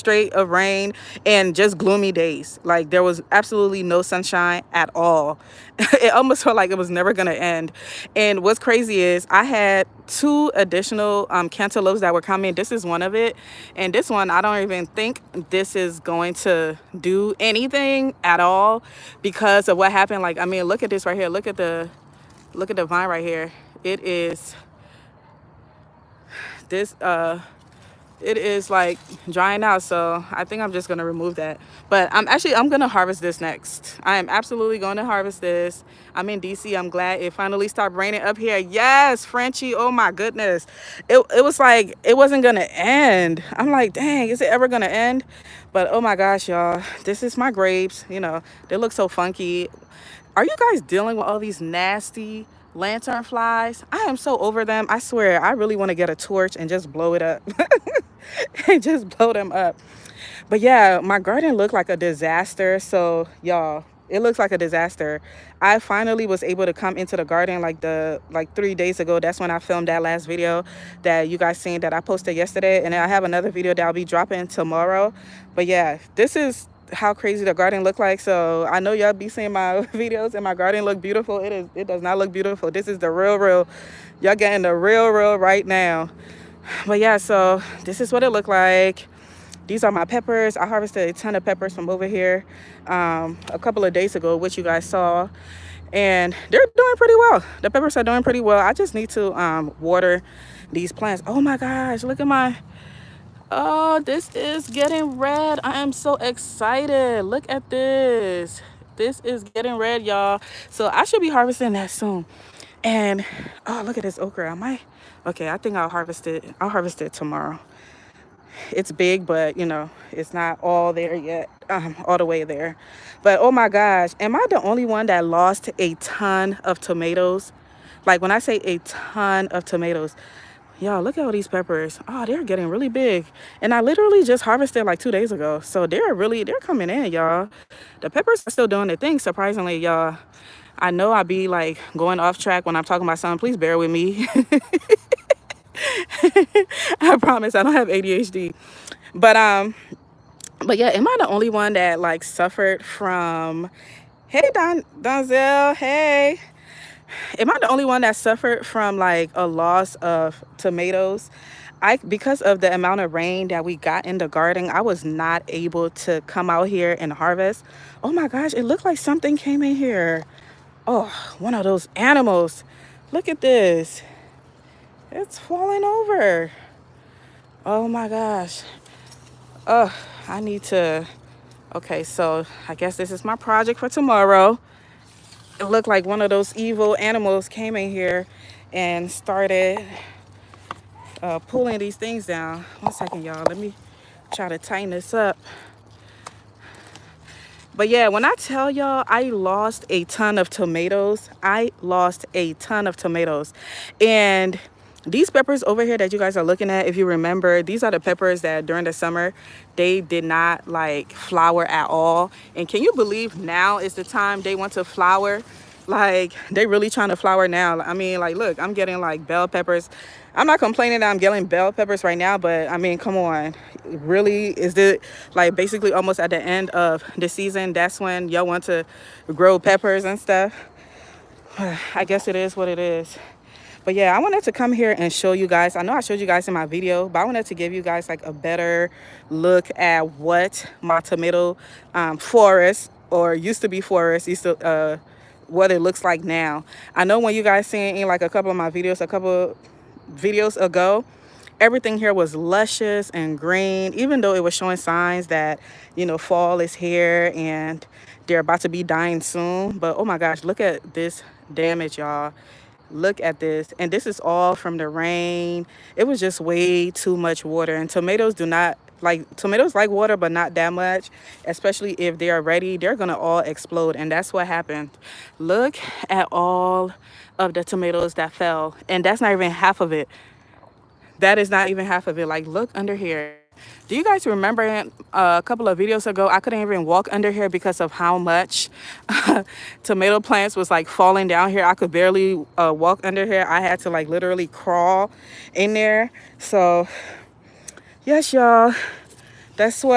straight of rain and just gloomy days. Like there was absolutely no sunshine at all. It almost felt like it was never gonna end. And what's crazy is I had 2 additional cantaloupes that were coming. This is one of it, and this one I don't even think this is going to do anything at all because of what happened. Like, I mean, look at this right here. Look at the vine right here. It is this it is like drying out, so I think I'm just gonna remove that. But I'm gonna harvest this next. I am absolutely going to harvest this. I'm in DC. I'm glad it finally stopped raining up here. Yes, Frenchie, oh my goodness, it was like it wasn't gonna end. I'm like, dang, is it ever gonna end? But oh my gosh, y'all, this is my grapes. You know, they look so funky. Are you guys dealing with all these nasty lantern flies? I am so over them. I swear, I really want to get a torch and just blow it up. And just blow them up. But yeah, my garden looked like a disaster. So y'all, it looks like a disaster. I finally was able to come into the garden like 3 days ago. That's when I filmed that last video that you guys seen that I posted yesterday, and I have another video that I'll be dropping tomorrow. But yeah, this is how crazy the garden look like. So I know y'all be seeing my videos and my garden look beautiful. It does not look beautiful. This is the real. Y'all getting the real right now. But yeah, so this is what it looked like. These are my peppers. I harvested a ton of peppers from over here a couple of days ago, which you guys saw, and they're doing pretty well. The peppers are doing pretty well. I just need to water these plants. Oh my gosh, look at my, oh, this is getting red. I am so excited. Look at this. This is getting red, y'all. So I should be harvesting that soon. And oh, look at this okra. Okay, I think I'll harvest it tomorrow. It's big, but you know, it's not all there yet, all the way there. But oh my gosh, am I the only one that lost a ton of tomatoes? Like when I say a ton of tomatoes, y'all, look at all these peppers. Oh, they're getting really big. And I literally just harvested like 2 days ago. So they're coming in, y'all. The peppers are still doing their thing, surprisingly, y'all. I know I be like going off track when I'm talking about something. Please bear with me. I promise I don't have ADHD. But yeah, am I the only one that like suffered from, hey Donzel, hey. Am I the only one that suffered from like a loss of tomatoes? Because of the amount of rain that we got in the garden, I was not able to come out here and harvest. Oh my gosh, it looked like something came in here. Oh, one of those animals. Look at this. It's falling over. Oh my gosh. Oh, I need to. Okay, so I guess this is my project for tomorrow. It looked like one of those evil animals came in here and started pulling these things down. 1 second, y'all. Let me try to tighten this up. But yeah, when I tell y'all I lost a ton of tomatoes, And these peppers over here that you guys are looking at, if you remember, these are the peppers that during the summer, they did not like flower at all. And can you believe now is the time they want to flower? Like they really trying to flower now. I mean, like, look, I'm getting like bell peppers. I'm not complaining that I'm getting bell peppers right now, but I mean, come on. Really, is it like basically almost at the end of the season? That's when y'all want to grow peppers and stuff. I guess it is what it is. But yeah, I wanted to come here and show you guys. I know I showed you guys in my video, but I wanted to give you guys like a better look at what my tomato forest, or used to be forest, what it looks like now. I know when you guys seen in like a couple of my videos, ago, everything here was luscious and green, even though it was showing signs that, you know, fall is here and they're about to be dying soon. But oh my gosh, look at this damage, y'all. Look at this. And this is all from the rain. It was just way too much water. And tomatoes like water, but not that much. Especially if they are ready, they're gonna all explode. And that's what happened. Look at all of the tomatoes that fell. And that's not even half of it. That is not even half of it. Like, look under here. Do you guys remember a couple of videos ago, I couldn't even walk under here because of how much tomato plants was like falling down here. I could barely walk under here. I had to like literally crawl in there. So yes, y'all, that's what